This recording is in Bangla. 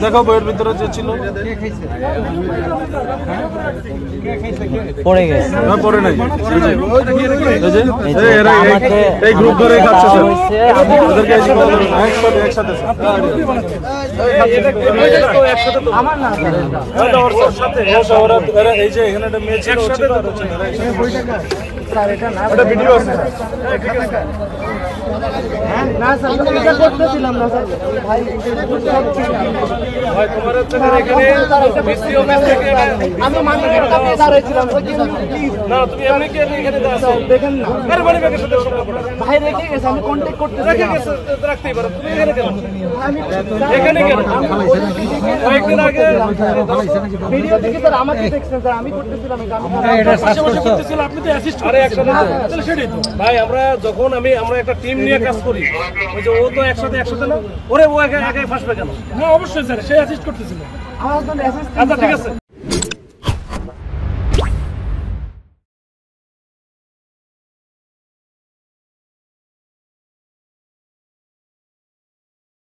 দেখো বইয়ের ভিতরে যে ছিল পড়ে গেছে না পড়ে নাই এই গ্রুপ ধরে খাচ্ছে স্যার ওদেরকে একসাথে আমার না এই যে এখানে একটা মেয়ে ছিল স্যার এটা না একটা ভিডিও আছে না স্যার এটা করতেছিলাম না স্যার ভাই ভাই তোমার এখানে বিসি অফিস থেকে আমি মানিব্যাগের কাছে দাঁড়িয়েছিলাম না তুমি এমনি কি এখানে দাঁড়াছো দেখেন না আরে মানিব্যাগের সাথে সম্পর্কটা ভাই রেখে গেছে আমি কন্টাক্ট করতেছিলাম রেখে গেছে রাখতেই পারো তুমি এখানে কেন আমি এখানে কেন কয়েকদিন আগে ভিডিও দেখে স্যার আমাকে দেখছেন স্যার আমি করতেছিলাম এটা পাশাপাশি করতেছিল আপনি তো অ্যাসিস্ট করে একসাথে তাহলে সেটাই তো ভাই আমরা যখন আমরা একটা টিম নিয়ে কাজ করি ওই যে ও তো একসাথে না ওরে ও একা ফাঁসবে কেন না অবশ্যই স্যার সে অ্যাসিস্ট করতেছিল আমার জন্য অ্যাসিস্ট আচ্ছা ঠিক আছে